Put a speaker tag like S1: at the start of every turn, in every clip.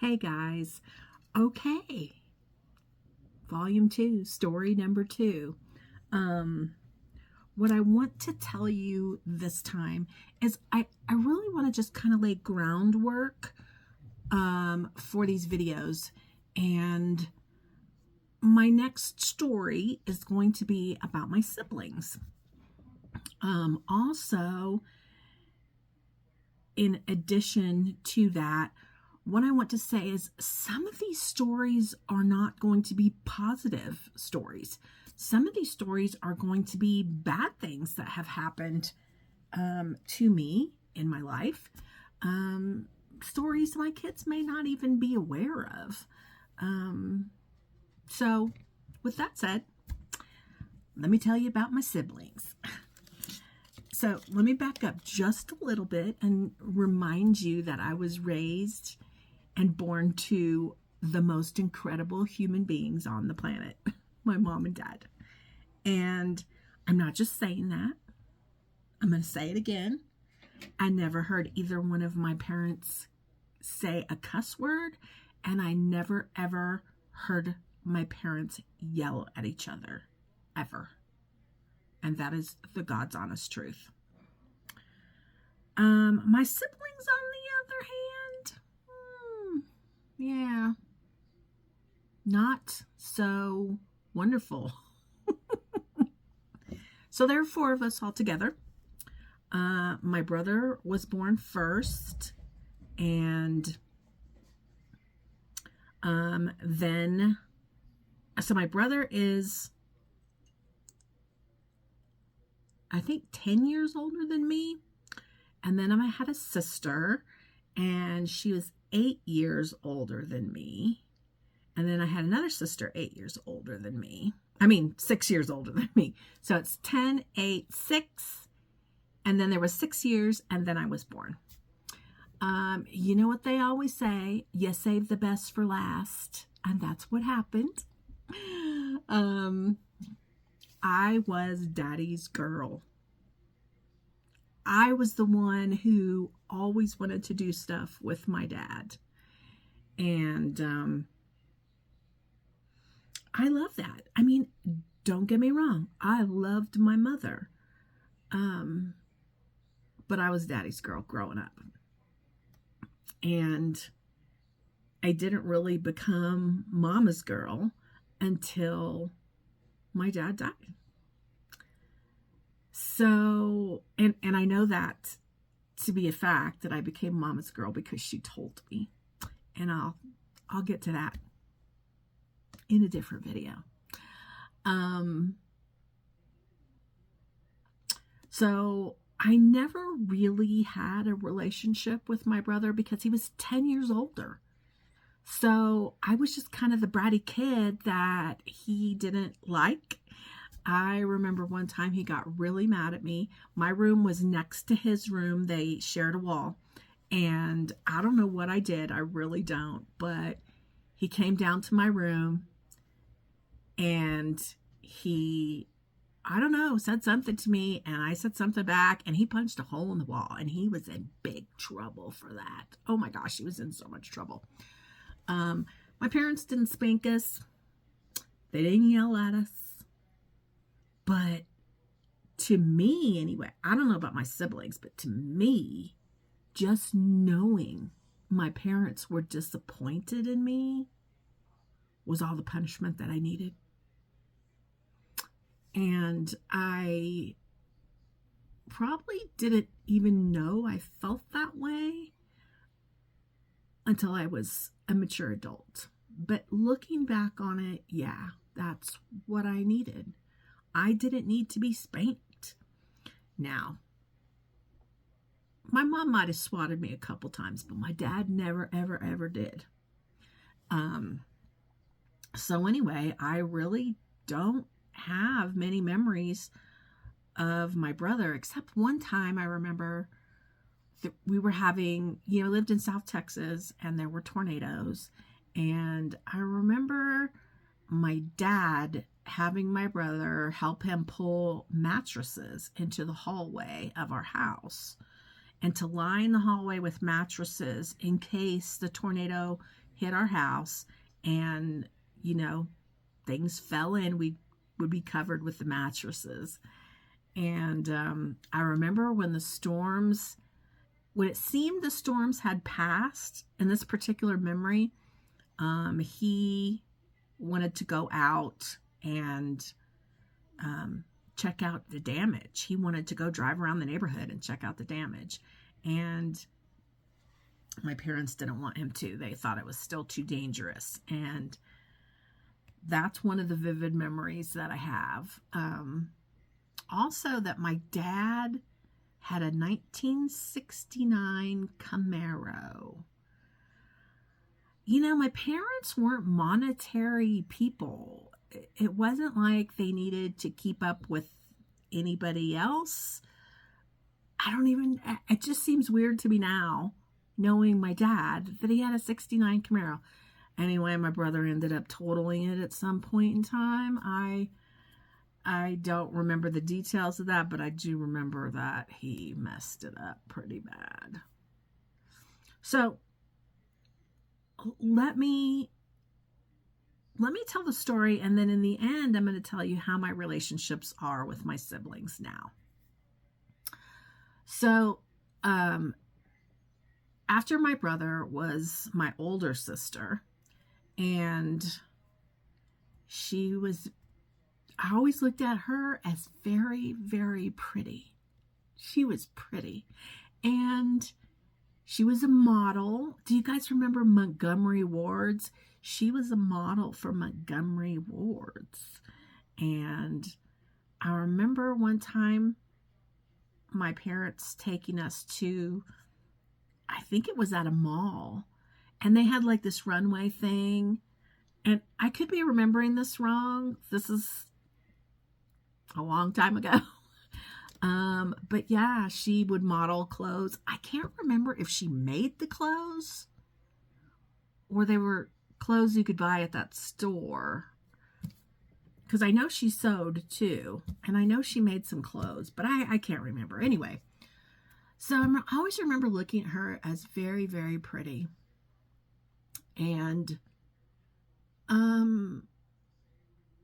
S1: Hey guys, okay, volume 2, story number 2. Um, what I want to tell you this time is I really want to just kind of lay groundwork for these videos. And my next story is going to be about my siblings. Also, in addition to that, what I want to say is some of these stories are not going to be positive stories. Some of these stories are going to be bad things that have happened to me in my life. Stories my kids may not even be aware of. So, with that said, let me tell you about my siblings. So, let me back up just a little bit and remind you that I was raised and born to the most incredible human beings on the planet, my mom and dad. And I'm not just saying that. I'm going to say it again. I never heard either one of my parents say a cuss word, and I never, ever heard my parents yell at each other, ever. And that is the God's honest truth. My siblings, on the other hand, yeah, not so wonderful. So there are 4 of us all together. My brother was born first, and so my brother is, I think, 10 years older than me. And then I had a sister, and she was 8 years older than me. And then I had another sister 8 years older than me. 6 years older than me. So it's 10, 8, 6. And then there was 6 years, and then I was born. You know what they always say? You save the best for last. And that's what happened. I was daddy's girl. I was the one who always wanted to do stuff with my dad. And I love that. Don't get me wrong. I loved my mother. But I was daddy's girl growing up. And I didn't really become mama's girl until my dad died. So, and I know that to be a fact, that I became mama's girl because she told me. And I'll get to that in a different video. So I never really had a relationship with my brother because he was 10 years older. So I was just kind of the bratty kid that he didn't like. I remember one time he got really mad at me. My room was next to his room. They shared a wall. And I don't know what I did. I really don't. But he came down to my room and he, I don't know, said something to me, and I said something back, and he punched a hole in the wall, and he was in big trouble for that. Oh my gosh, he was in so much trouble. My parents didn't spank us. They didn't yell at us. But to me, anyway, I don't know about my siblings, but to me, just knowing my parents were disappointed in me was all the punishment that I needed. And I probably didn't even know I felt that way until I was a mature adult. But looking back on it, yeah, that's what I needed. I didn't need to be spanked. Now, my mom might have swatted me a couple times, but my dad never, ever, ever did. So anyway, I really don't have many memories of my brother, except one time I remember we were having, lived in South Texas, and there were tornadoes. And I remember my dad having my brother help him pull mattresses into the hallway of our house, and to line the hallway with mattresses in case the tornado hit our house, and, things fell in. We would be covered with the mattresses. And I remember when it seemed the storms had passed, in this particular memory, he wanted to go out and check out the damage. He wanted to go drive around the neighborhood and check out the damage. And my parents didn't want him to. They thought it was still too dangerous. And that's one of the vivid memories that I have. Also, that my dad had a 1969 Camaro. My parents weren't monetary people. It wasn't like they needed to keep up with anybody else. It just seems weird to me now, knowing my dad, that he had a 69 Camaro. Anyway, my brother ended up totaling it at some point in time. I don't remember the details of that, but I do remember that he messed it up pretty bad. So let me tell the story, and then in the end, I'm going to tell you how my relationships are with my siblings now. So, after my brother was my older sister, and I always looked at her as very, very pretty. She was pretty. And she was a model. Do you guys remember Montgomery Wards? She was a model for Montgomery Wards. And I remember one time my parents taking us to, I think it was at a mall, and they had like this runway thing. And I could be remembering this wrong. This is a long time ago. But yeah, she would model clothes. I can't remember if she made the clothes or they were clothes you could buy at that store. Because I know she sewed too. And I know she made some clothes, but I can't remember. Anyway, so I always remember looking at her as very, very pretty. And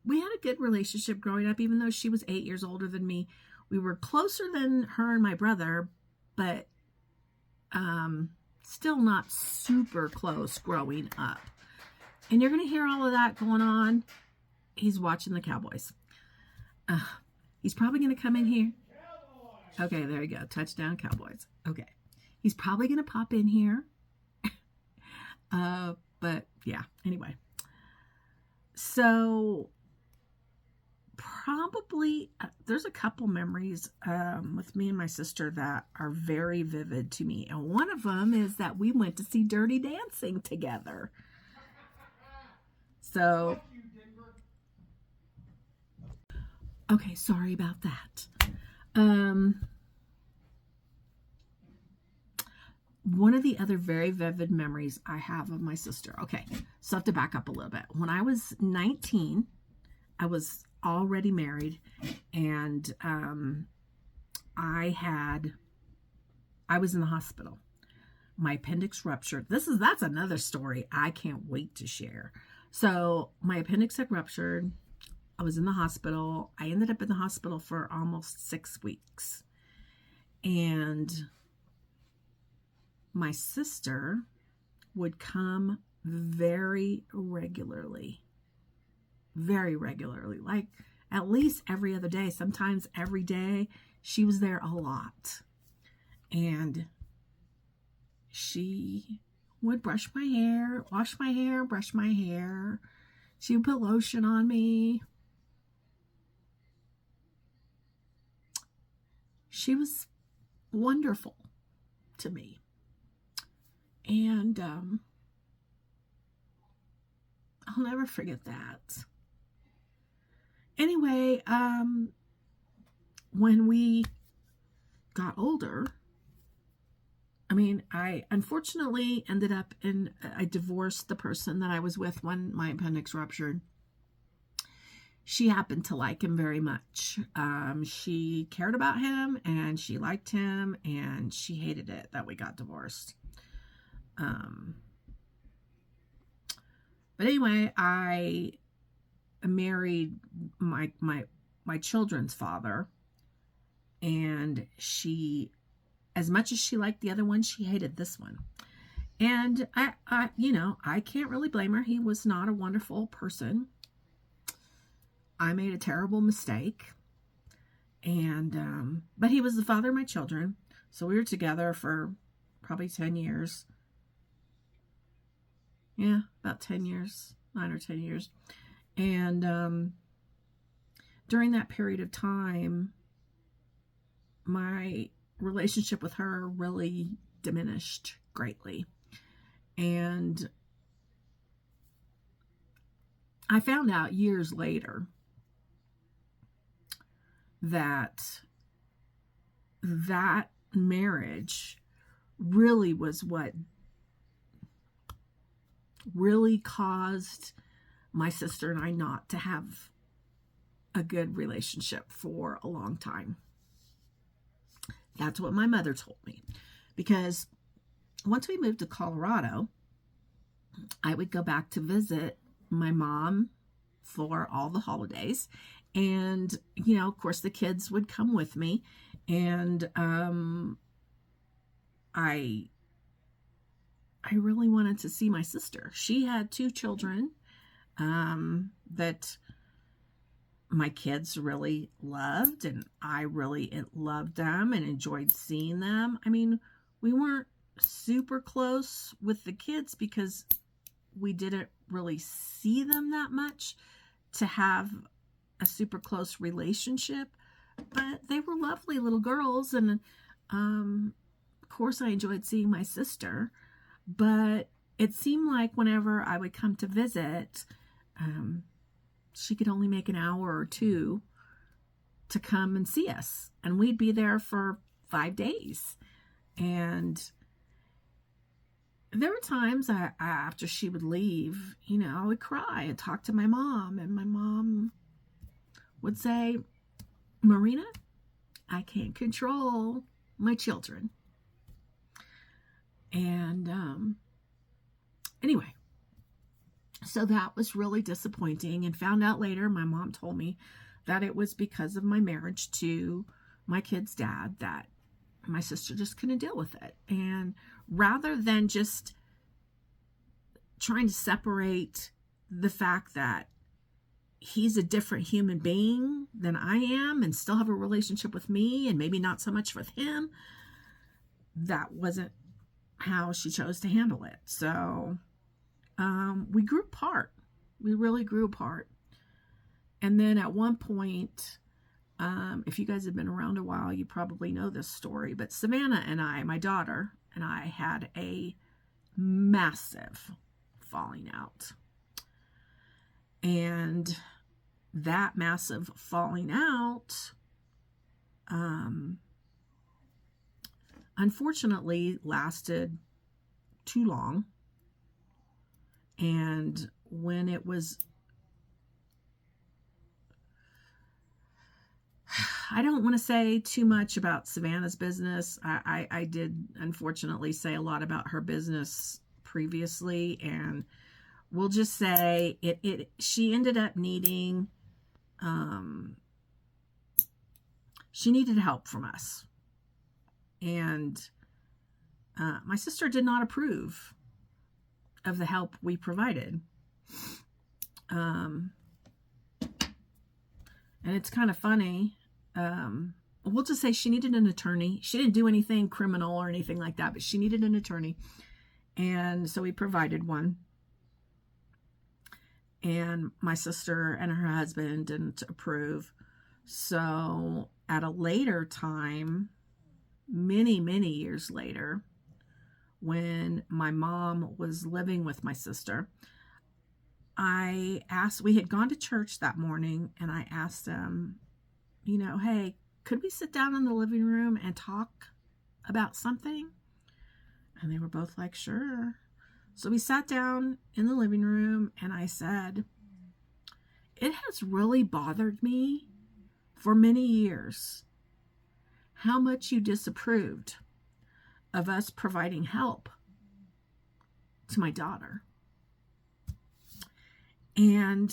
S1: we had a good relationship growing up, even though she was 8 years older than me. We were closer than her and my brother, but still not super close growing up. And you're going to hear all of that going on. He's watching the Cowboys. He's probably going to come in here. Okay, there you go. Touchdown, Cowboys. Okay. He's probably going to pop in here. But yeah, anyway. So probably there's a couple memories with me and my sister that are very vivid to me. And one of them is that we went to see Dirty Dancing together. So, okay, sorry about that. One of the other very vivid memories I have of my sister. Okay, so I have to back up a little bit. When I was 19, I was already married, and I was in the hospital. My appendix ruptured. That's another story I can't wait to share. So my appendix had ruptured. I was in the hospital. I ended up in the hospital for almost 6 weeks. And my sister would come very regularly, like at least every other day, sometimes every day. She was there a lot. And she would brush my hair, wash my hair, brush my hair. She would put lotion on me. She was wonderful to me. And I'll never forget that. Anyway, when we got older, I unfortunately ended up I divorced the person that I was with when my appendix ruptured. She happened to like him very much. She cared about him and she liked him, and she hated it that we got divorced. But anyway, I married my children's father, and she, as much as she liked the other one, she hated this one. And I can't really blame her. He was not a wonderful person. I made a terrible mistake. And, but he was the father of my children. So we were together for probably 10 years. Yeah, about 10 years, 9 or 10 years. And, during that period of time, my relationship with her really diminished greatly. And I found out years later that marriage really was what really caused my sister and I not to have a good relationship for a long time. That's what my mother told me. Because once we moved to Colorado, I would go back to visit my mom for all the holidays. And, of course, the kids would come with me. And I really wanted to see my sister. She had 2 children that my kids really loved, and I really loved them and enjoyed seeing them. I mean, we weren't super close with the kids because we didn't really see them that much to have a super close relationship, but they were lovely little girls. And of course I enjoyed seeing my sister, but it seemed like whenever I would come to visit, she could only make an hour or 2 to come and see us, and we'd be there for 5 days. And there were times after she would leave, I would cry and talk to my mom, and my mom would say, "Marina, I can't control my children." And anyway, so that was really disappointing, and found out later, my mom told me that it was because of my marriage to my kid's dad that my sister just couldn't deal with it. And rather than just trying to separate the fact that he's a different human being than I am and still have a relationship with me and maybe not so much with him, that wasn't how she chose to handle it. So we grew apart. We really grew apart. And then at one point, if you guys have been around a while, you probably know this story, but Savannah and I, my daughter and I, had a massive falling out. And that massive falling out, unfortunately, lasted too long. And when it was, I don't want to say too much about Savannah's business. I did unfortunately say a lot about her business previously, and we'll just say she ended up needing, she needed help from us. And my sister did not approve of the help we provided. And it's kind of funny. We'll just say she needed an attorney. She didn't do anything criminal or anything like that, but she needed an attorney. And so we provided one. And my sister and her husband didn't approve. So at a later time, many, many years later, when my mom was living with my sister, I asked, we had gone to church that morning, and I asked them, hey, could we sit down in the living room and talk about something? And they were both like, sure. So we sat down in the living room, and I said, it has really bothered me for many years how much you disapproved of us providing help to my daughter. And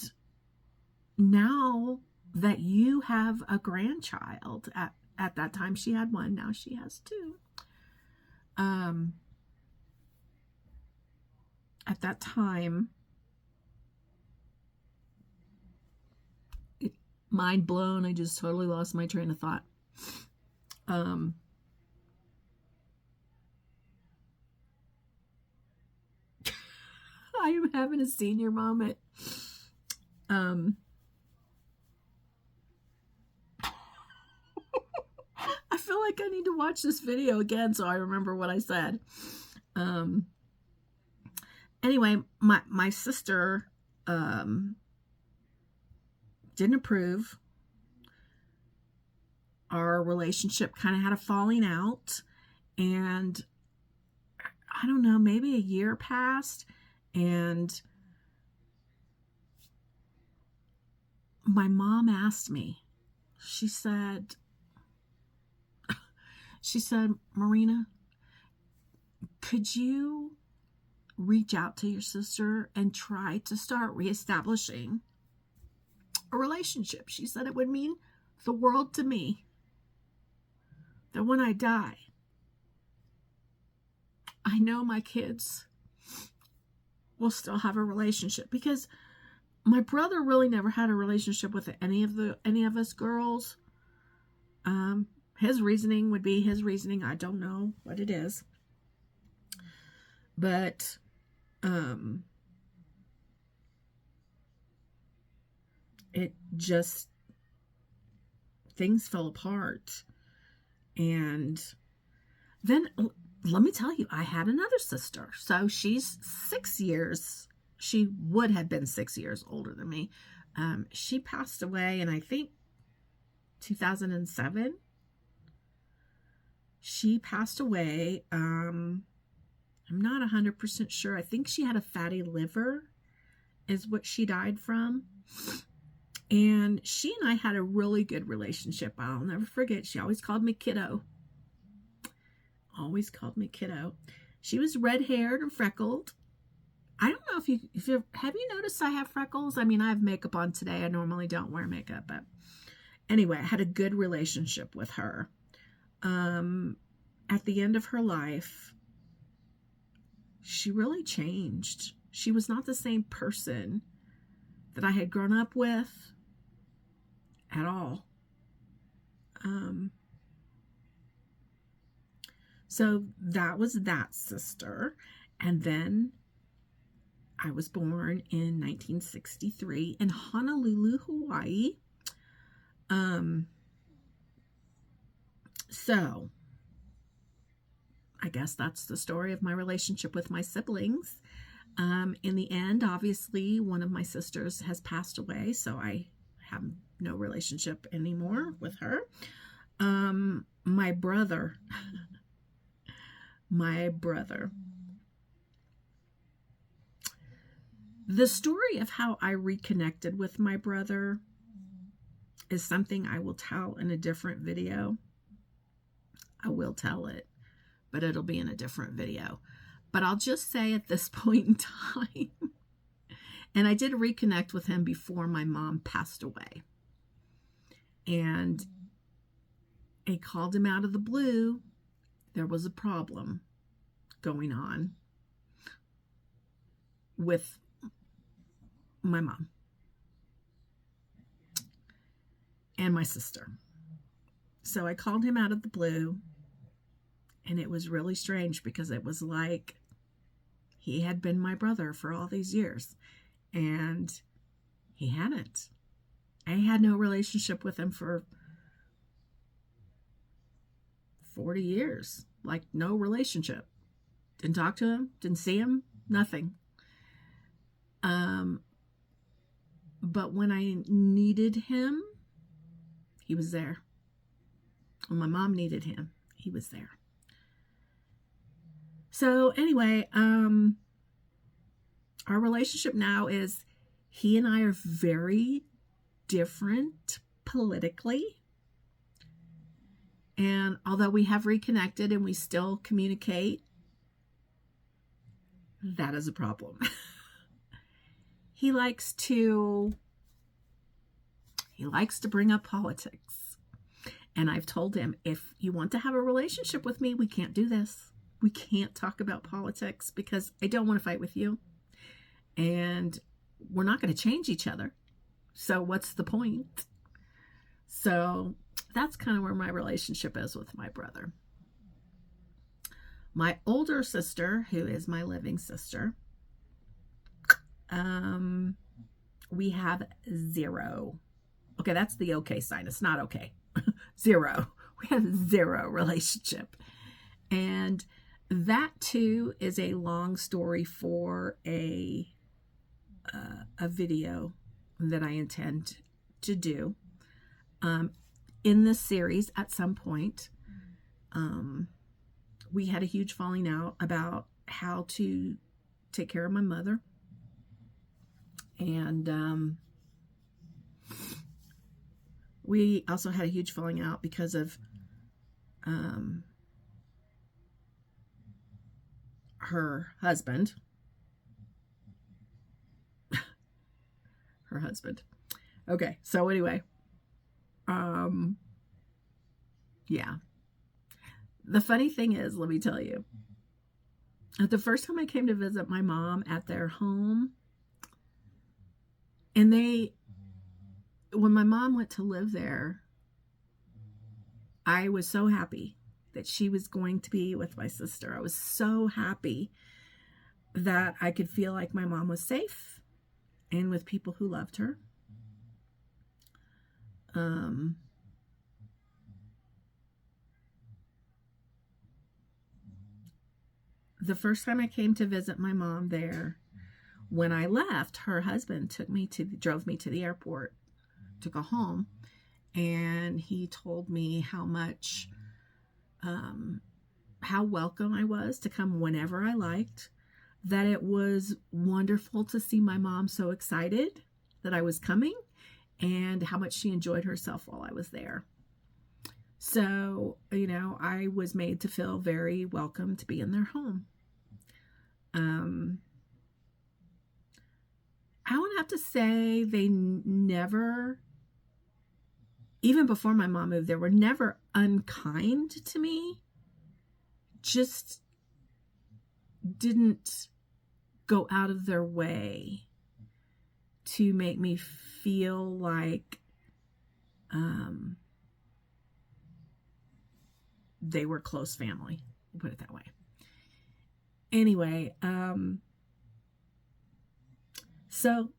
S1: now that you have a grandchild, at that time she had one, now she has two. At that time, mind blown, I just totally lost my train of thought. I am having a senior moment. I feel like I need to watch this video again so I remember what I said. Anyway, my sister didn't approve. Our relationship kind of had a falling out, and I don't know, maybe a year passed, and my mom asked me, she said, Marina, could you reach out to your sister and try to start reestablishing a relationship? She said it would mean the world to me that when I die, I know my kids will still have a relationship, because my brother really never had a relationship with any of us girls. His reasoning would be his reasoning. I don't know what it is, but it just, things fell apart. And then let me tell you, I had another sister. So she's 6 years. She would have been 6 years older than me. She passed away in, I think, 2007. She passed away. I'm not 100% sure. I think she had a fatty liver is what she died from. And she and I had a really good relationship. I'll never forget. She always called me kiddo. Always called me kiddo. She was red-haired and freckled. I don't know if you have you noticed I have freckles? I mean, I have makeup on today. I normally don't wear makeup, but anyway, I had a good relationship with her. At the end of her life, she really changed. She was not the same person that I had grown up with at all. So that was that sister. And then I was born in 1963 in Honolulu, Hawaii. So I guess that's the story of my relationship with my siblings. In the end, obviously, one of my sisters has passed away, so I have no relationship anymore with her. My brother, the story of how I reconnected with my brother is something I will tell in a different video. I will tell it, but it'll be in a different video. But I'll just say at this point in time, and I did reconnect with him before my mom passed away. And I called him out of the blue. There was a problem going on with my mom and my sister. So I called him out of the blue, and it was really strange because it was like he had been my brother for all these years, and he hadn't. I had no relationship with him for 40 years. Like, no relationship. Didn't talk to him, didn't see him, nothing. But when I needed him, he was there. When my mom needed him, he was there. So anyway, our relationship now is, he and I are very different politically. And although we have reconnected and we still communicate, that is a problem. he likes to bring up politics. And I've told him, if you want to have a relationship with me, we can't do this. We can't talk about politics because I don't want to fight with you. And we're not going to change each other. So what's the point? So that's kind of where my relationship is with my brother. My older sister, who is my living sister, we have 0. Okay, that's the okay sign. It's not okay. 0. We have 0 relationship. And that too is a long story for a video that I intend to do in this series at some point. We had a huge falling out about how to take care of my mother. And we also had a huge falling out because of her husband. Her husband. Okay, so anyway, yeah. The funny thing is, let me tell you, the first time I came to visit my mom at their home, and when my mom went to live there, I was so happy that she was going to be with my sister. I was so happy that I could feel like my mom was safe and with people who loved her. The first time I came to visit my mom there, when I left, her husband drove me to the airport to go home, and he told me how much, how welcome I was to come whenever I liked, that it was wonderful to see my mom so excited that I was coming, and how much she enjoyed herself while I was there. So, I was made to feel very welcome to be in their home. I would have to say they never, even before my mom moved, they were never unkind to me. Just didn't go out of their way to make me feel like they were close family. We'll put it that way. Anyway, so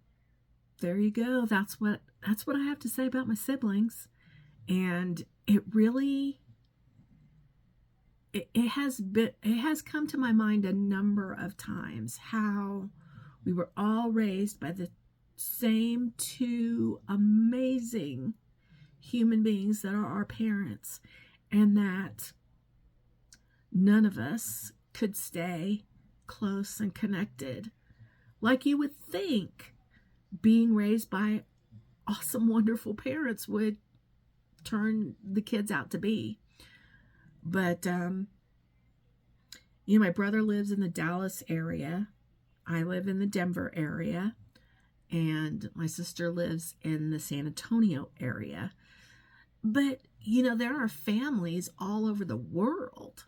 S1: there you go. That's what I have to say about my siblings. And it really, it has come to my mind a number of times how we were all raised by the same 2 amazing human beings that are our parents, and that none of us could stay close and connected like you would think being raised by awesome, wonderful parents would turn the kids out to be. But, my brother lives in the Dallas area. I live in the Denver area. And my sister lives in the San Antonio area. But, there are families all over the world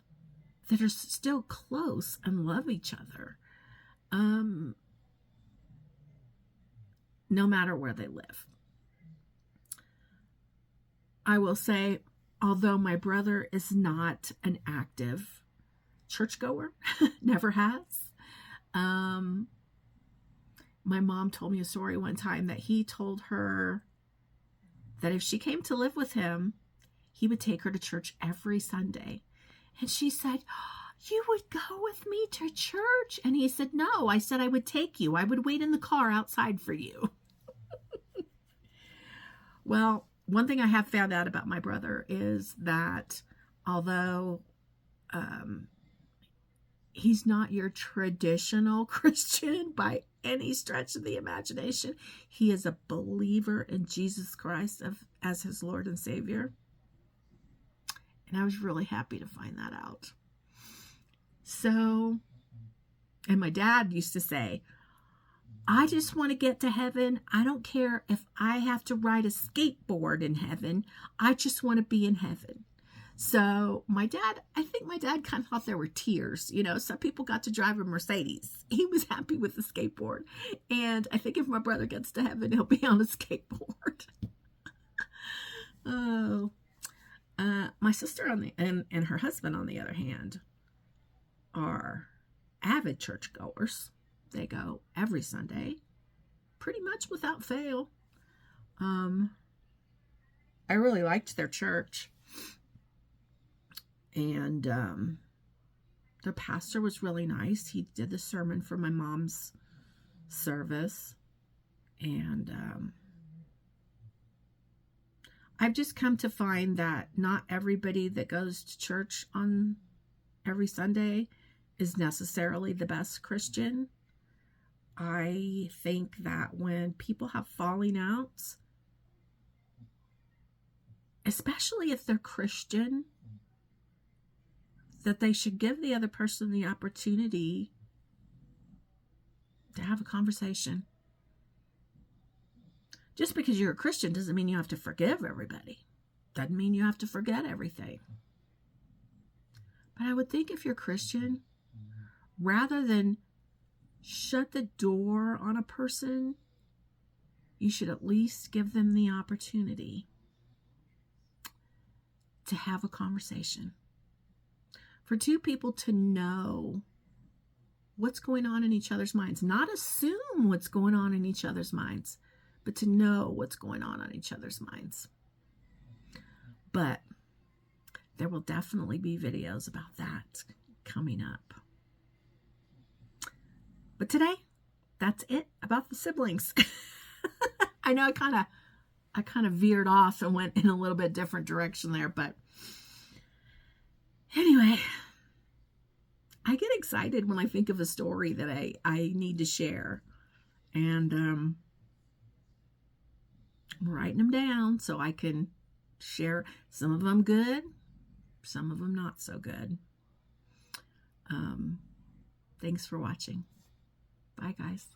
S1: that are still close and love each other. No matter where they live. I will say, although my brother is not an active churchgoer, never has. My mom told me a story one time that he told her that if she came to live with him, he would take her to church every Sunday. And she said, "You would go with me to church?" And he said, "No, I said I would take you. I would wait in the car outside for you." Well, one thing I have found out about my brother is that although he's not your traditional Christian by any stretch of the imagination, he is a believer in Jesus Christ as his Lord and Savior. And I was really happy to find that out. So, and my dad used to say, I just want to get to heaven. I don't care if I have to ride a skateboard in heaven. I just want to be in heaven. So I think my dad kind of thought there were tears. Some people got to drive a Mercedes. He was happy with the skateboard. And I think if my brother gets to heaven, he'll be on a skateboard. Oh, my sister and her husband, on the other hand, are avid churchgoers. They go every Sunday, pretty much without fail. I really liked their church. And the pastor was really nice. He did the sermon for my mom's service. And I've just come to find that not everybody that goes to church on every Sunday is necessarily the best Christian. I think that when people have falling outs, especially if they're Christian, that they should give the other person the opportunity to have a conversation. Just because you're a Christian doesn't mean you have to forgive everybody. Doesn't mean you have to forget everything. But I would think if you're Christian, rather than shut the door on a person, you should at least give them the opportunity to have a conversation. For two people to know what's going on in each other's minds, not assume what's going on in each other's minds, but to know what's going on each other's minds. But there will definitely be videos about that coming up. But today, that's it about the siblings. I know I kind of veered off and went in a little bit different direction there, but anyway, I get excited when I think of a story that I need to share. And I'm writing them down so I can share some of them good, some of them not so good. Thanks for watching. Bye, guys.